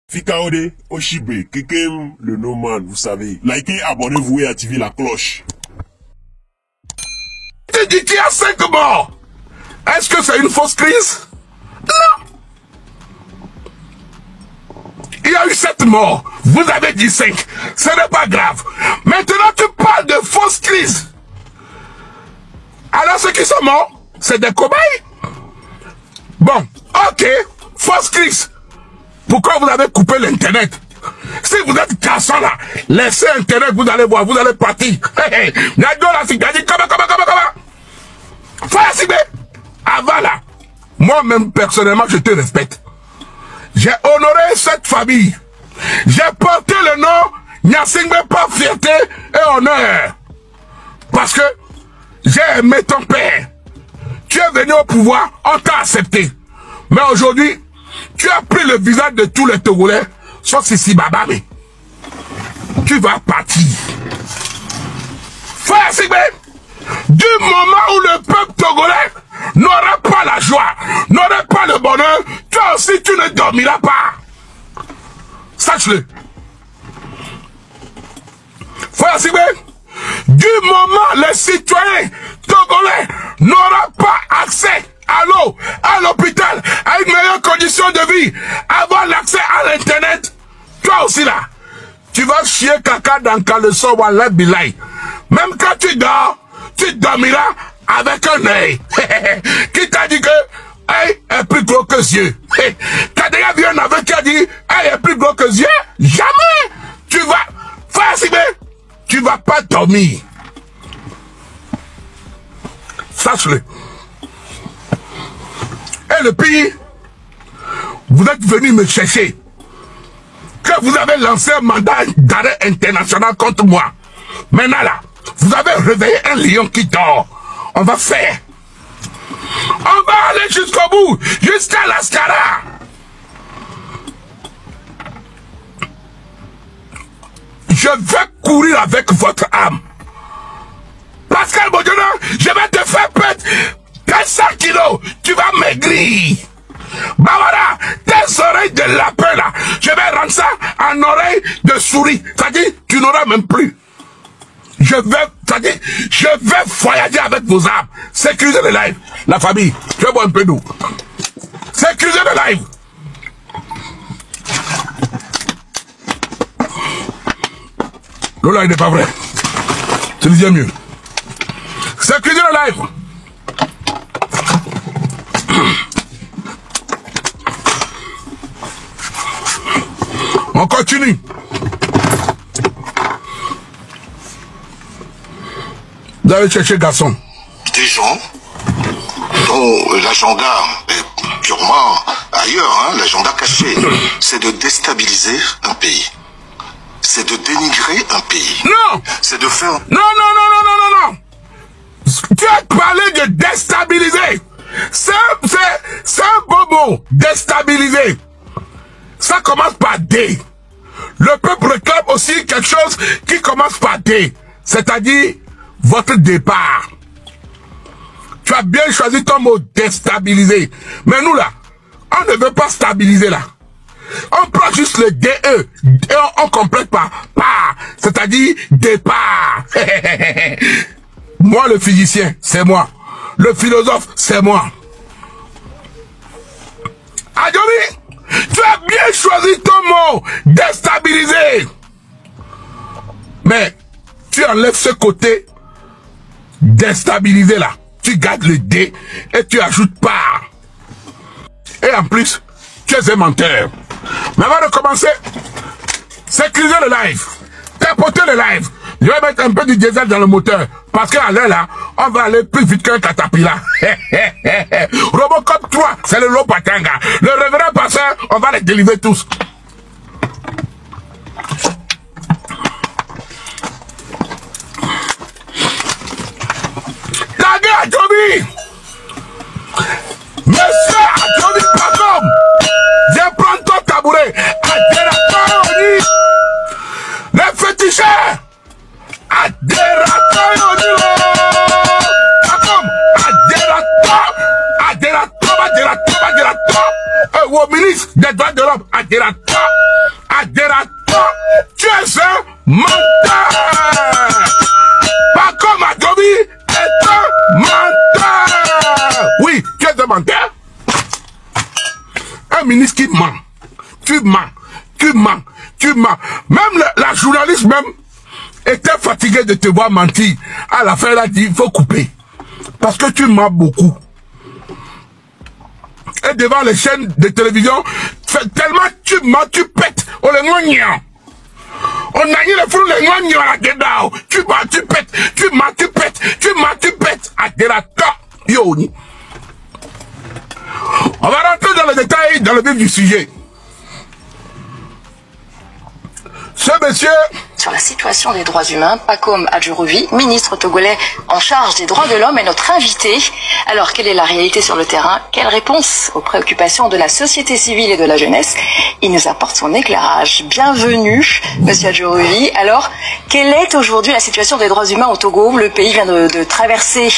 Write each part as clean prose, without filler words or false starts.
Fikaode, Oshibe, Kekem, le Noman, vous savez. Likez, abonnez-vous et activez la cloche. Tu dis qu'il y a 5 morts. Est-ce que c'est une fausse crise? Non. Il y a eu 7 morts. Vous avez dit 5. Ce n'est pas grave. Maintenant, tu parles de fausse crise. Alors, ceux qui sont morts, c'est des cobayes. Bon, ok, fausse crise. Pourquoi vous avez coupé l'Internet? Si vous êtes garçon là, laissez Internet, vous allez voir, vous allez partir. Avant là, moi-même personnellement, je te respecte. J'ai honoré cette famille. J'ai porté le nom Nyasingbe par fierté et honneur. Parce que j'ai aimé ton père. Tu es venu au pouvoir, on t'a accepté. Mais aujourd'hui, tu as pris le visage de tous les Togolais, sauf Sissi Babame. Tu vas partir. Frère Sigbe, du moment où le peuple togolais n'aura pas la joie, n'aura pas le bonheur, toi aussi tu ne dormiras pas. Sache-le. Frère Sigbe, du moment les citoyens togolais n'auront pas accès à l'eau, à l'hôpital, à une meilleure condition de vie, avoir l'accès à l'internet, toi aussi là, tu vas chier caca dans caleçon wallah bilay. Même quand tu dors, tu dormiras avec un œil. Qui t'a dit que œil est plus gros que yeux? T'as déjà vu un aveugle qui a dit œil est plus gros que yeux? Jamais! Tu vas, frère Sibé, tu vas pas dormir. Sache-le. Et le pire, vous êtes venu me chercher. Que vous avez lancé un mandat d'arrêt international contre moi. Maintenant là, vous avez réveillé un lion qui dort. On va faire. On va aller jusqu'au bout, jusqu'à l'Ascara. Je vais courir avec votre âme. Pascal Bodjona, je vais te faire perdre 100 kilos. Tu vas maigrir. Bah voilà, tes oreilles de lapin là, je vais rendre ça en oreille de souris. C'est-à-dire, tu n'auras même plus. Je vais voyager avec vos âmes. Sécuriser le live. La famille, je vais boire un peu d'eau. Sécuriser le live. Le live n'est pas vrai. Tu le dis mieux. Sécuriser le live. On continue. Vous allez chercher garçon. Des gens dont l'agenda est purement ailleurs, hein, l'agenda caché, c'est de déstabiliser un pays. C'est de dénigrer un pays. Non! C'est de faire... Non. Tu as parlé de déstabiliser. C'est un beau mot. Déstabiliser. Ça commence par D. Le peuple réclame aussi quelque chose qui commence par D. C'est-à-dire votre départ. Tu as bien choisi ton mot déstabiliser. Mais nous là, on ne veut pas stabiliser là. On prend juste le DE et on complète par par. C'est-à-dire départ. Moi le physicien, c'est moi. Le philosophe, c'est moi. Adjomi, tu as bien choisi ton mot, déstabiliser. Mais tu enlèves ce côté déstabiliser là. Tu gardes le D et tu ajoutes par. Et en plus, tu es un menteur. Mais avant de commencer, sécuriser le live. Tapoter le live. Je vais mettre un peu du diesel dans le moteur. Parce qu'à l'heure là, on va aller plus vite qu'un catapillar. Robocop 3, c'est le Lopatanga. Le révérend pasteur, on va les délivrer tous. Tagué Adjomi! Monsieur Adjomi Pacom! Viens prendre ton tabouret. Adérateur, les féticheurs! Adérateur, Pacom! Adérateur! Au ministre des droits de l'homme, Adérateur! Adérato, tu es un menteur. Paco Madobi est un menteur. Oui, tu es un menteur. Un ministre qui ment. Tu mens, tu mens, tu mens. Même la journaliste même était fatiguée de te voir mentir. À la fin, elle a dit, il faut couper. Parce que tu mens beaucoup. Et devant les chaînes de télévision, tellement tu mens, tu pètes. On les moignons. On a eu le fou, les moignons à la guédao. Tu mens, tu pètes. Tu mens, tu pètes. Tu mens, tu pètes. À Dérata. Yoni. On va rentrer dans les détails, dans le vif du sujet. Ce monsieur... Sur la situation des droits humains, Pacome Adjurovi, ministre togolais en charge des droits de l'homme, est notre invité. Alors, quelle est la réalité sur le terrain? Quelle réponse aux préoccupations de la société civile et de la jeunesse? Il nous apporte son éclairage. Bienvenue, monsieur Adjurovi. Alors, quelle est aujourd'hui la situation des droits humains au Togo? Le pays vient de traverser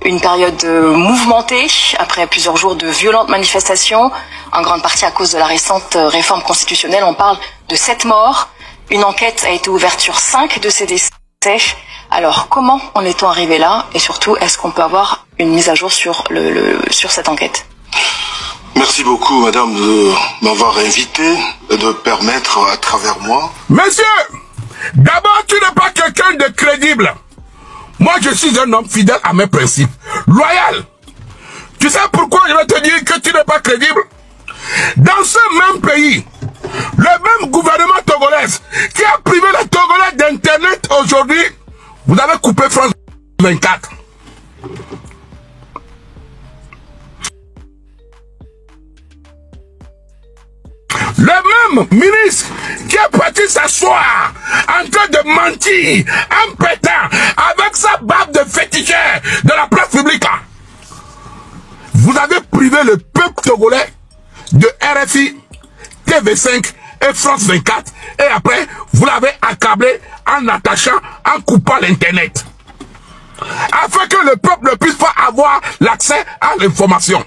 une période mouvementée après plusieurs jours de violentes manifestations, en grande partie à cause de la récente réforme constitutionnelle. On parle de 7 morts. Une enquête a été ouverte sur 5 de ces décès. Alors, comment en est-on arrivé là? Et surtout, est-ce qu'on peut avoir une mise à jour sur cette enquête? Merci beaucoup, madame, de m'avoir invité et de permettre à travers moi... Monsieur, d'abord, tu n'es pas quelqu'un de crédible. Moi, je suis un homme fidèle à mes principes. Loyal. Tu sais pourquoi je vais te dire que tu n'es pas crédible? Dans ce même pays, le même gouvernement togolais qui a privé les Togolais d'Internet aujourd'hui, vous avez coupé France 24. Le même ministre qui est parti s'asseoir en train de mentir, en pétant, avec sa barbe de féticheur de la place publique. Vous avez privé le peuple togolais de RFI, TV5 et France 24. Et après, vous l'avez accablé en attachant, en coupant l'Internet. Afin que le peuple ne puisse pas avoir l'accès à l'information.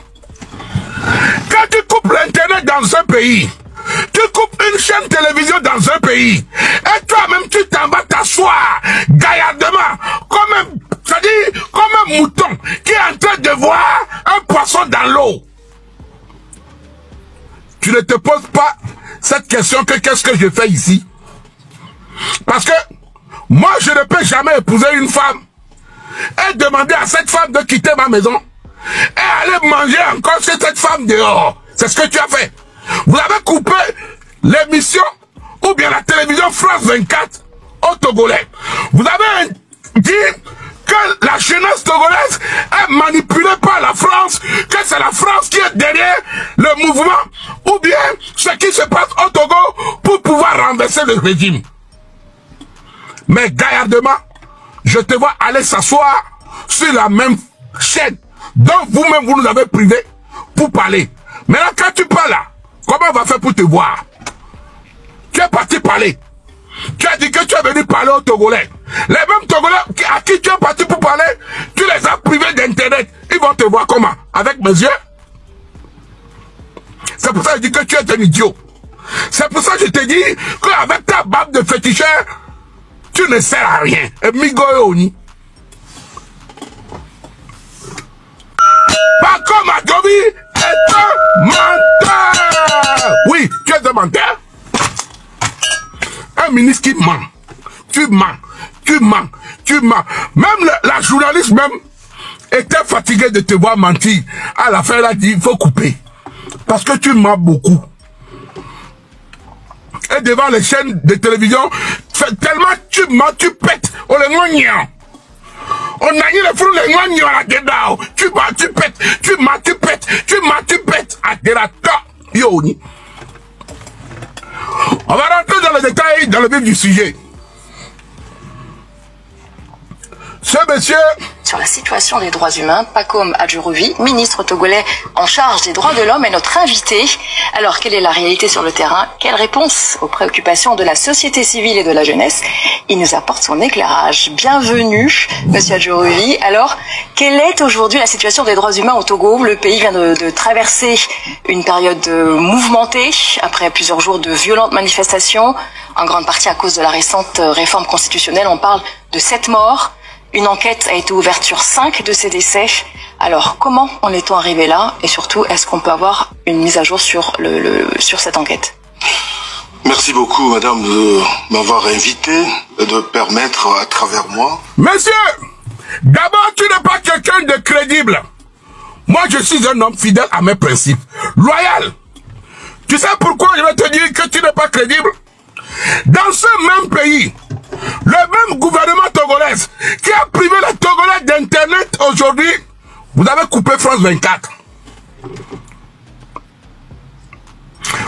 Quand tu coupes l'Internet dans un pays, tu coupes une chaîne de télévision dans un pays, et toi-même tu t'en vas t'asseoir gaillardement, comme un mouton qui est en train de voir un poisson dans l'eau. Tu ne te poses pas cette question que qu'est-ce que je fais ici? Parce que moi je ne peux jamais épouser une femme et demander à cette femme de quitter ma maison et aller manger encore chez cette femme dehors. C'est ce que tu as fait. Vous avez coupé l'émission ou bien la télévision France 24 au Togolais. Vous avez dit que la jeunesse togolaise est manipulée par la France, que c'est la France qui est derrière le mouvement, ou bien ce qui se passe au Togo pour pouvoir renverser le régime. Mais gaillardement, je te vois aller s'asseoir sur la même chaîne dont vous-même vous nous avez privé pour parler. Maintenant, quand tu parles là, comment on va faire pour te voir? Tu es parti parler. Tu as dit que tu es venu parler aux Togolais. Les mêmes Togolais à qui tu es parti pour parler, tu les as privés d'Internet. Ils vont te voir comment? Avec mes yeux? C'est pour ça que je dis que tu es un idiot. C'est pour ça que je te dis qu'avec ta barbe de féticheur, tu ne sers à rien. Et Migoyoni. Paco Madobi est un menteur. Oui, tu es un menteur. Un ministre qui ment. Tu mens, tu mens, tu mens. Même la journaliste même était fatiguée de te voir mentir. À la fin, elle a dit, il faut couper. Parce que tu mens beaucoup. Et devant les chaînes de télévision, tellement tu mens, tu pètes. On les moignons. On a eu le fou, les moignons à la guédao. Tu mens, tu pètes. Tu mens, tu pètes. Tu mens, tu pètes. À Dérata. Yoni. On va rentrer dans les détails, dans le vif du sujet. Ce monsieur... sur la situation des droits humains. Pacome Adjurovi, ministre togolais en charge des droits de l'homme, est notre invité. Alors, quelle est la réalité sur le terrain? Quelle réponse aux préoccupations de la société civile et de la jeunesse? Il nous apporte son éclairage. Bienvenue, monsieur Adjurovi. Alors, quelle est aujourd'hui la situation des droits humains au Togo? Le pays vient de traverser une période mouvementée après plusieurs jours de violentes manifestations, en grande partie à cause de la récente réforme constitutionnelle. On parle de 7 morts. Une enquête a été ouverte sur 5 de ces décès. Alors, comment en est-on arrivé là? Et surtout, est-ce qu'on peut avoir une mise à jour sur cette enquête? Merci beaucoup, madame, de m'avoir invité et de permettre à travers moi... Monsieur, d'abord, tu n'es pas quelqu'un de crédible. Moi, je suis un homme fidèle à mes principes, loyal. Tu sais pourquoi je vais te dire que tu n'es pas crédible? Dans ce même pays, le même gouvernement togolais qui a privé les Togolais d'Internet aujourd'hui, vous avez coupé France 24.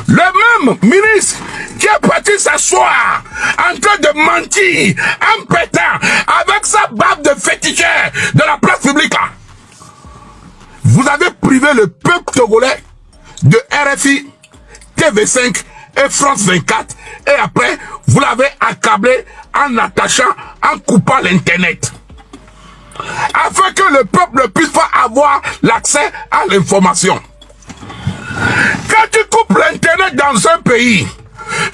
Le même ministre qui est parti s'asseoir en train de mentir, en pétant, avec sa barbe de féticheur de la place publique là. Vous avez privé le peuple togolais de RFI, TV5 et France 24, et après, vous l'avez accablé en attachant, en coupant l'internet. Afin que le peuple ne puisse pas avoir l'accès à l'information. Quand tu coupes l'internet dans un pays,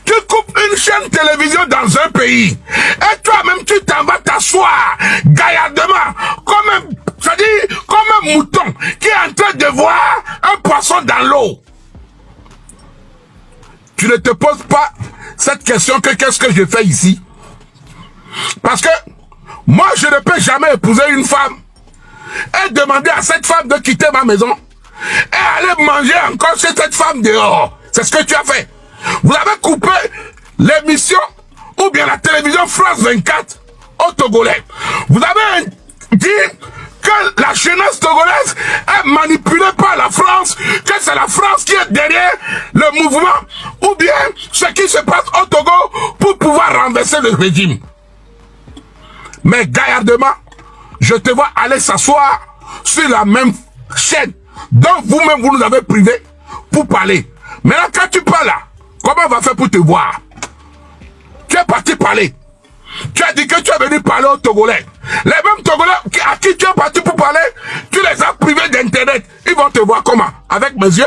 tu coupes une chaîne télévision dans un pays, et toi-même tu t'en vas t'asseoir gaillardement, comme un mouton qui est en train de voir un poisson dans l'eau. Tu ne te poses pas cette question que qu'est-ce que je fais ici? Parce que moi je ne peux jamais épouser une femme et demander à cette femme de quitter ma maison et aller manger encore chez cette femme dehors. C'est ce que tu as fait. Vous avez coupé l'émission ou bien la télévision France 24 au Togolais. Vous avez dit que la jeunesse togolaise est manipulée par la France, que c'est la France qui est derrière le mouvement, ou bien ce qui se passe au Togo pour pouvoir renverser le régime. Mais gaillardement, je te vois aller s'asseoir sur la même chaîne dont vous-même vous nous avez privé pour parler. Maintenant, quand tu parles là, comment on va faire pour te voir? Tu es parti parler. Tu as dit que tu es venu parler aux Togolais. Les mêmes Togolais à qui tu es parti pour parler, tu les as privés d'internet. Ils vont te voir comment? Avec mes yeux?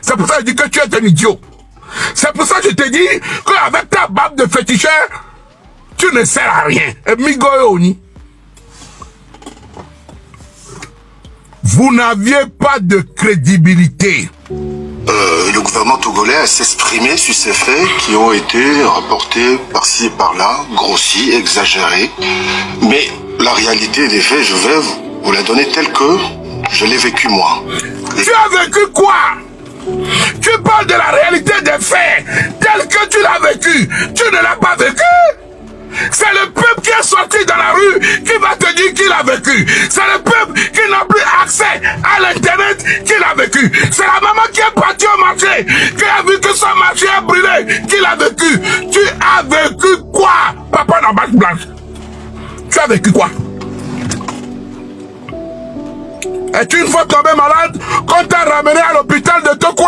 C'est pour ça que je dis que tu es un idiot. C'est pour ça que je te dis qu'avec ta barbe de féticheur, tu ne sers à rien. Et Migoyoni. Vous n'aviez pas de crédibilité. Le gouvernement togolais s'exprimer sur ces faits qui ont été rapportés par-ci et par-là, grossis, exagérés. Mais la réalité des faits, je vais vous la donner telle que je l'ai vécu moi. Tu as vécu quoi? Tu parles de la réalité des faits telle que tu l'as vécu. Tu ne l'as pas vécu. C'est le peuple qui est sorti dans la rue qui va te dire qu'il a vécu. C'est le peuple qui n'a plus accès à l'internet qui l'a vécu. C'est la maman qui est partie au marché, qui a vu que son marché a brûlé, qui l'a vécu. Tu as vécu quoi, papa dans bâche blanche? Tu as vécu quoi? Es-tu une fois tombé malade, qu'on t'a ramené à l'hôpital de Tokwe,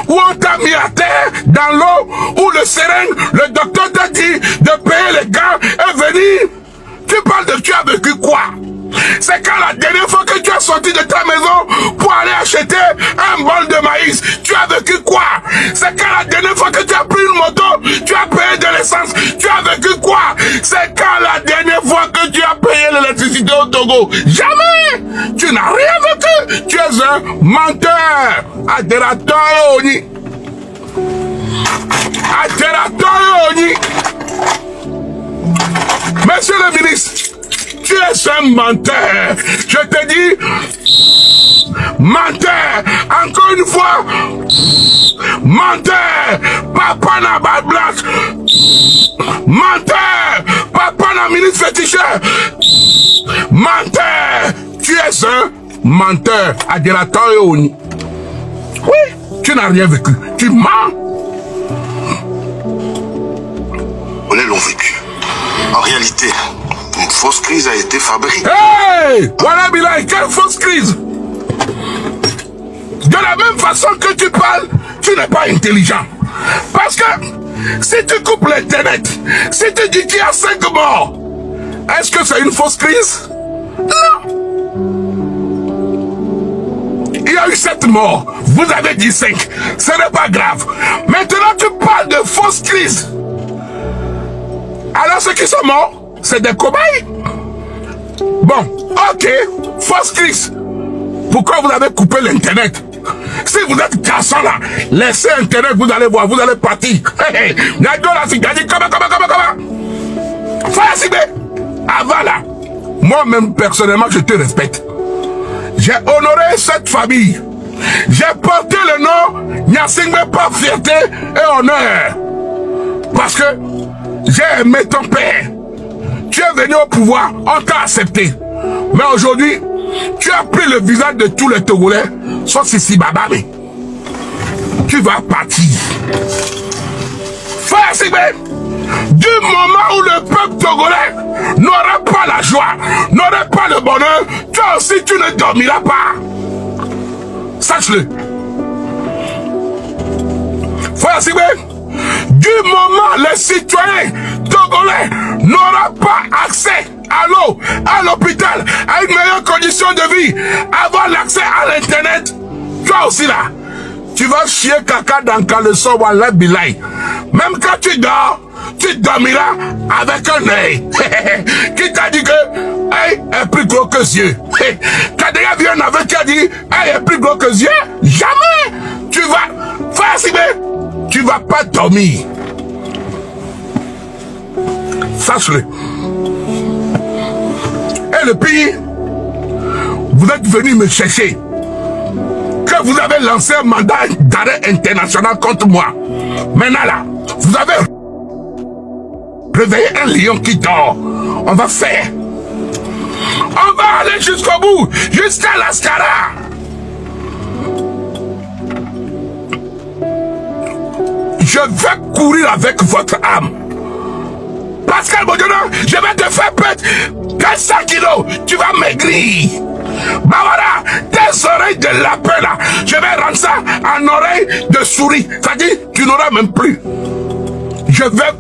où on t'a mis à terre, dans l'eau, où le seringue, le docteur t'a dit de payer les gars et venir? Tu parles de tu as vécu quoi? C'est quand la dernière fois que tu es sorti de ta maison pour aller acheter un bol de maïs, tu as vécu quoi? C'est quand la dernière fois que tu as pris une moto, tu as payé de l'essence, tu as vécu quoi? C'est quand la dernière fois que tu as payé l'électricité au Togo? Jamais! Tu n'as rien vécu! Tu es un menteur! Adérateur Oni! Adérateur Oni! Monsieur le ministre, tu es un menteur. Je te dis, menteur. Encore une fois, menteur. Papa n'a pas de blanche. Menteur. Papa n'a ministre féticheur. Menteur. Tu es un menteur. Adérateur Oni. Oui, tu n'as rien vécu. Tu mens. On l'ont vécu. En réalité, fausse crise a été fabriquée. Hey! Voilà, Bilal, quelle fausse crise! De la même façon que tu parles, tu n'es pas intelligent. Parce que si tu coupes l'internet, si tu dis qu'il y a 5 morts, est-ce que c'est une fausse crise? Non! Il y a eu 7 morts, vous avez dit 5, ce n'est pas grave. Maintenant tu parles de fausse crise. Alors ceux qui sont morts, c'est des cobayes. Bon, ok, fausse crise. Pourquoi vous avez coupé l'internet? Si vous êtes garçon là, laissez internet, vous allez voir, vous allez partir. Avant là, moi-même personnellement je te respecte. J'ai honoré cette famille. J'ai porté le nom Nyasingbe par fierté et honneur. Parce que j'ai aimé ton père. Tu es venu au pouvoir, on t'a accepté. Mais aujourd'hui, tu as pris le visage de tous les Togolais, sauf Sissi Babame. Tu vas partir. Frère Sigbe, du moment où le peuple togolais n'aura pas la joie, n'aura pas le bonheur, toi aussi tu ne dormiras pas. Sache-le. Frère Sigbe, du moment les citoyens togolais n'auront pas accès à l'eau, à l'hôpital, à une meilleure condition de vie, avoir l'accès à l'internet, toi aussi là, tu vas chier caca dans le caleçon, wallah bilay. Même quand tu dors, tu dormiras avec un œil. Qui t'a dit que œil est plus gros que yeux? T'as déjà vu un aveugle qui a dit œil est plus gros que yeux? Jamais! Tu vas, frère Sibé, tu vas pas dormir. Sache-le. Et le pire, vous êtes venu me chercher. Que vous avez lancé un mandat d'arrêt international contre moi. Maintenant là, vous avez réveillé un lion qui dort. On va faire. On va aller jusqu'au bout, jusqu'à l'Ascara. Je vais courir avec votre âme. Pascal Bodjono, je vais te faire perdre 400 kilos. Tu vas maigrir. Bah voilà, tes oreilles de lapin là, je vais rendre ça en oreille de souris. C'est-à-dire, tu n'auras même plus. Je vais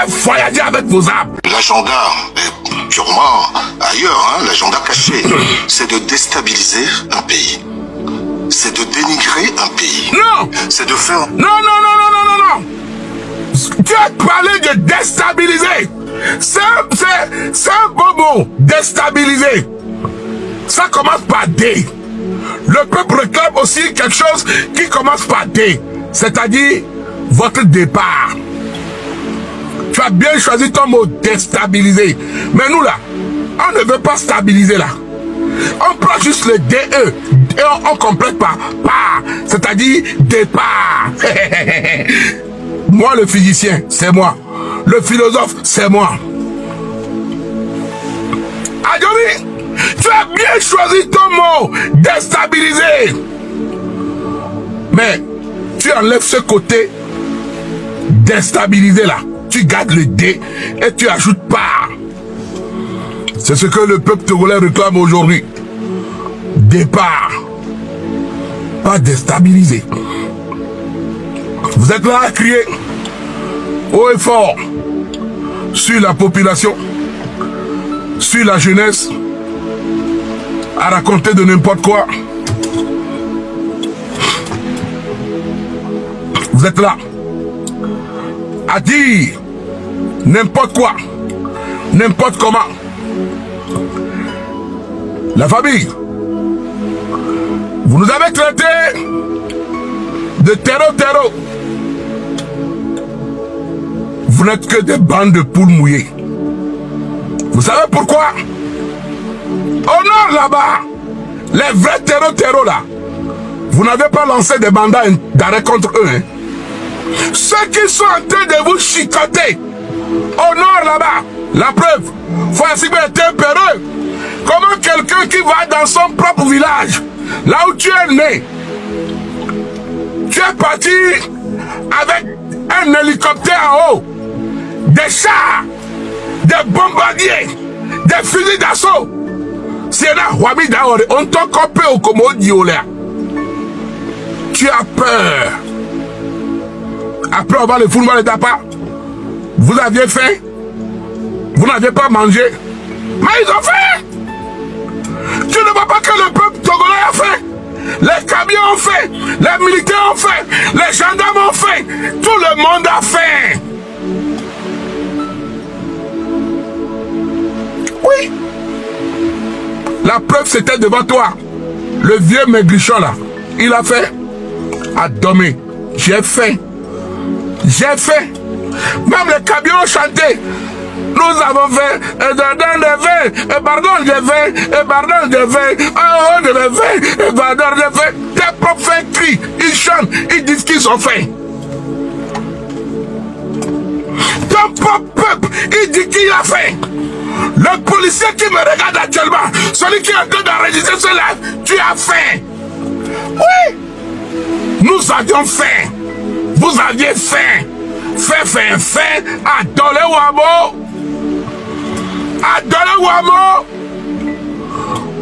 voyager avec vos âmes. L'agenda est purement ailleurs, hein, l'agenda caché. C'est de déstabiliser un pays. C'est de dénigrer un pays. Non. C'est de faire... Non. Tu as parlé de déstabiliser. C'est un beau mot. Déstabiliser. Ça commence par D. Le peuple réclame aussi quelque chose qui commence par D. C'est-à-dire votre départ. Tu as bien choisi ton mot déstabiliser. Mais nous là, on ne veut pas stabiliser là. On prend juste le DE et on complète par par. C'est-à-dire départ. Moi le physicien, c'est moi. Le philosophe, c'est moi. Adjomi, tu as bien choisi ton mot, déstabiliser. Mais tu enlèves ce côté déstabiliser là. Tu gardes le D et tu ajoutes pas. C'est ce que le peuple togolais réclame aujourd'hui. Départ. Pas déstabiliser. Vous êtes là à crier haut et fort sur la population, sur la jeunesse, à raconter de n'importe quoi. Vous êtes là à dire n'importe quoi, n'importe comment. La famille, vous nous avez traité de terreau. Vous n'êtes que des bandes de poules mouillées. Vous savez pourquoi? Au nord là-bas, les vrais terreaux là, vous n'avez pas lancé des mandats d'arrêt contre eux. Hein? Ceux qui sont en train de vous chicoter, au nord là-bas, la preuve, Fouassibé était un peureux. Comment quelqu'un qui va dans son propre village, là où tu es né, tu es parti avec un hélicoptère en haut, des chars, des bombardiers, des fusils d'assaut. Si on a Wami Daore, on t'a copé au Komodio là. Tu as peur. Après, on va le foutre dans les tapas. Vous aviez faim? Vous n'aviez pas mangé? Mais ils ont faim! Tu ne vois pas que le peuple togolais a faim? Les camions ont faim, les militaires ont faim, les gendarmes ont faim, tout le monde a faim. Oui. La preuve c'était devant toi. Le vieux maigrichon là, il a fait. À dormir. J'ai faim. J'ai faim. Même les camions ont chanté. Nous avons fait un jardin de vin, un pardon de vin, un pardon de vin, un haut de vin, un pardon de vin. Tes prophètes crient, ils chantent, ils disent qu'ils sont faim. Ton propre peuple, il dit qu'il a faim. Le policier qui me regarde actuellement, celui qui est en train d'enregistrer ce live, tu as faim. Oui. Nous avions faim. Vous aviez faim. Faim. Adolé Wamo. Adolé Wamo.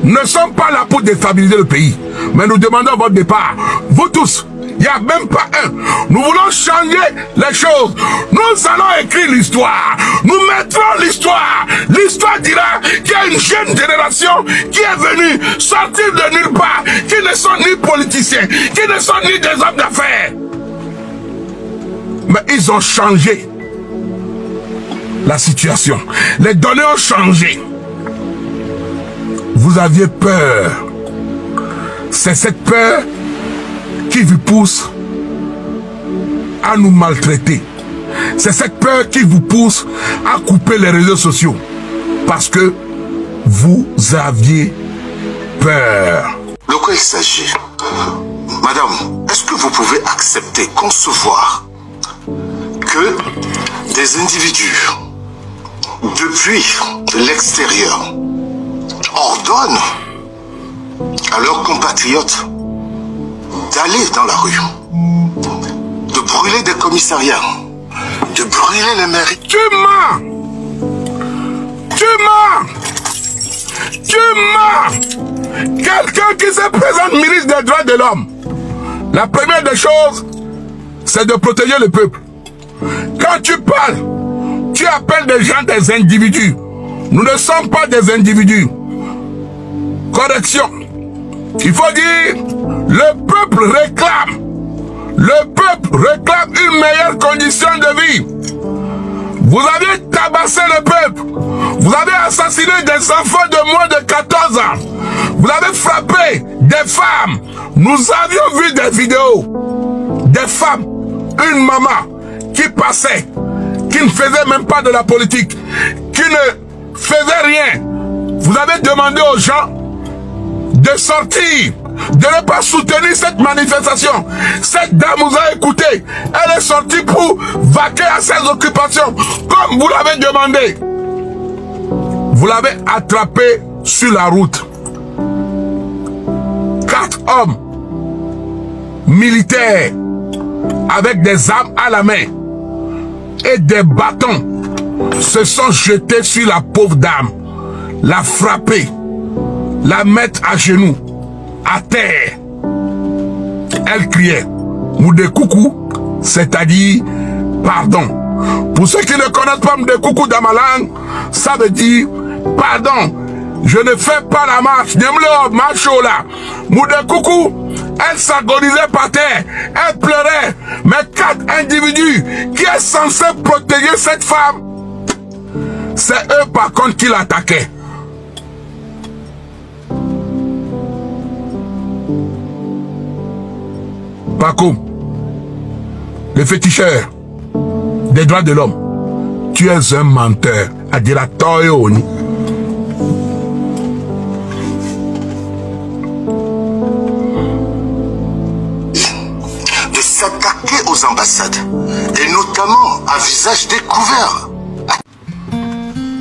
Ne sommes pas là pour déstabiliser le pays. Mais nous demandons votre départ. Vous tous. Il n'y a même pas un. Nous voulons changer les choses. Nous allons écrire l'histoire. Nous mettrons l'histoire. L'histoire dira qu'il y a une jeune génération qui est venue sortir de nulle part, qui ne sont ni politiciens, qui ne sont ni des hommes d'affaires. Mais ils ont changé la situation. Les données ont changé. Vous aviez peur. C'est cette peur qui vous pousse à nous maltraiter. C'est cette peur qui vous pousse à couper les réseaux sociaux. Parce que vous aviez peur. De quoi il s'agit? Madame, est-ce que vous pouvez accepter, concevoir que des individus, depuis l'extérieur, ordonnent à leurs compatriotes d'aller dans la rue, de brûler des commissariats, de brûler les mairies? Tu mens! Tu mens! Tu mens! Quelqu'un qui se présente ministre des droits de l'homme, la première des choses, c'est de protéger le peuple. Quand tu parles, tu appelles des gens des individus. Nous ne sommes pas des individus. Correction. Il faut dire, le peuple réclame. Le peuple réclame une meilleure condition de vie. Vous avez tabassé le peuple. Vous avez assassiné des enfants de moins de 14 ans. Vous avez frappé des femmes. Nous avions vu des vidéos. Des femmes. Une maman qui passait, qui ne faisait même pas de la politique, qui ne faisait rien. Vous avez demandé aux gens de sortir, de ne pas soutenir cette manifestation. Cette dame vous a écouté. Elle est sortie pour vaquer à ses occupations, comme vous l'avez demandé. Vous l'avez attrapé sur la route. 4 hommes militaires avec des armes à la main et des bâtons se sont jetés sur la pauvre dame, la frapper, la mettre à genoux, à terre. Elle criait Moudekoukou, c'est-à-dire pardon. Pour ceux qui ne connaissent pas Moudekoukou dans ma langue, ça veut dire pardon. Je ne fais pas la marche. Moudekoukou, elle s'agonisait par terre, elle pleurait. Mais 4 individus qui est censé protéger cette femme, c'est eux par contre qui l'attaquaient. Paco, le féticheur des droits de l'homme, tu es un menteur. À dire à Toyoni. De s'attaquer aux ambassades, et notamment à visage découvert.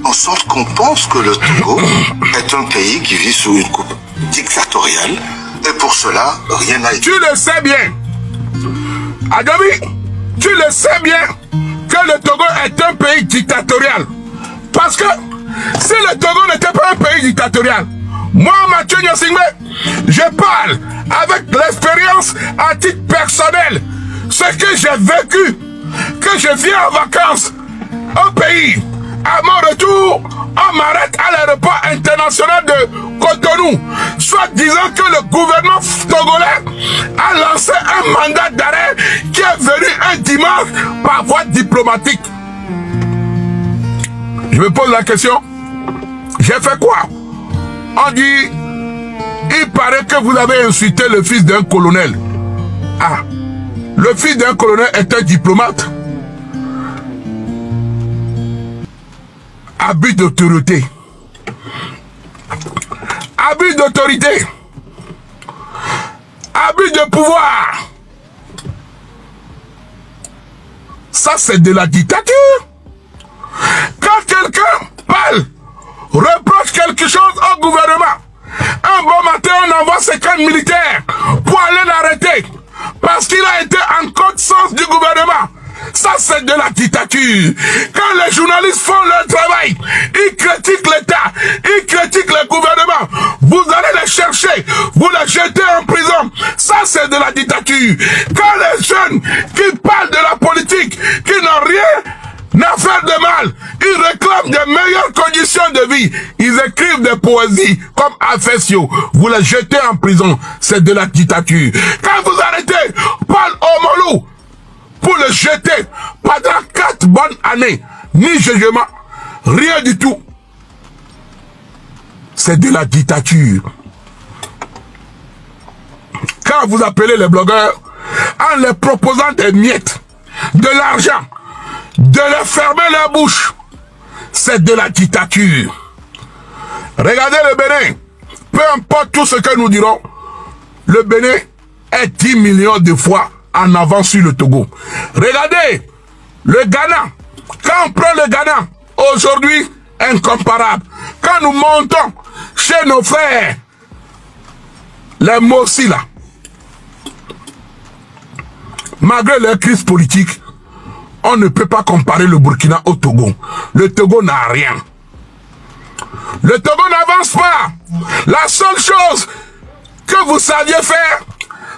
En sorte qu'on pense que le Togo est un pays qui vit sous une coupe dictatoriale, et pour cela, rien n'a été. Tu le sais bien. Adobi, tu le sais bien que le Togo est un pays dictatorial. Parce que si le Togo n'était pas un pays dictatorial, moi, Mathieu Nyasingbe, je parle avec l'expérience à titre personnel. Ce que j'ai vécu, que je viens en vacances au pays, à mon retour, on m'arrête à l'aéroport international de Cotonou, soit disant que le gouvernement togolais a lancé un mandat d'arrêt qui est venu un dimanche par voie diplomatique. Je me pose la question, j'ai fait quoi? On dit, il paraît que vous avez insulté le fils d'un colonel. Ah, le fils d'un colonel est un diplomate. Abus d'autorité. Abus d'autorité. Abus de pouvoir. Ça, c'est de la dictature. Quand quelqu'un parle, reproche quelque chose au gouvernement, un bon matin, on envoie ses camps militaires pour aller l'arrêter parce qu'il a été en contre-sens du gouvernement. Ça, c'est de la dictature. Quand les journalistes font leur travail, ils critiquent l'État, ils critiquent le gouvernement. Vous allez les chercher, vous les jetez en prison. Ça, c'est de la dictature. Quand les jeunes qui parlent de la politique, qui n'ont rien à faire de mal, ils réclament des meilleures conditions de vie. Ils écrivent des poésies comme Afesio. Vous les jetez en prison. C'est de la dictature. Quand vous arrêtez Paul Omolou, pour le jeter pendant 4 bonnes années, ni jugement, rien du tout. C'est de la dictature. Quand vous appelez les blogueurs, en les proposant des miettes, de l'argent, de leur fermer la bouche, c'est de la dictature. Regardez le Bénin, peu importe tout ce que nous dirons, le Bénin est 10 millions de fois en avant sur le Togo. Regardez, le Ghana, quand on prend le Ghana, aujourd'hui, incomparable. Quand nous montons chez nos frères, les Mossi là, malgré leur crise politique, on ne peut pas comparer le Burkina au Togo. Le Togo n'a rien. Le Togo n'avance pas. La seule chose que vous saviez faire,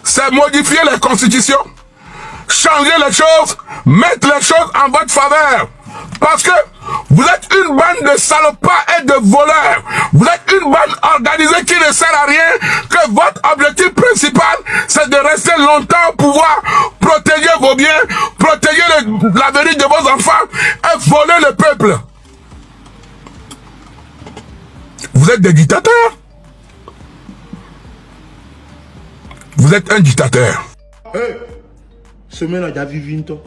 c'est modifier les constitutions, changer les choses, mettre les choses en votre faveur. Parce que vous êtes une bande de salopards et de voleurs. Vous êtes une bande organisée qui ne sert à rien, que votre objectif principal, c'est de rester longtemps au pouvoir, protéger vos biens, protéger l'avenir de vos enfants et voler le peuple. Vous êtes des dictateurs. Vous êtes un dictateur. Hey, semaine à David Vinto.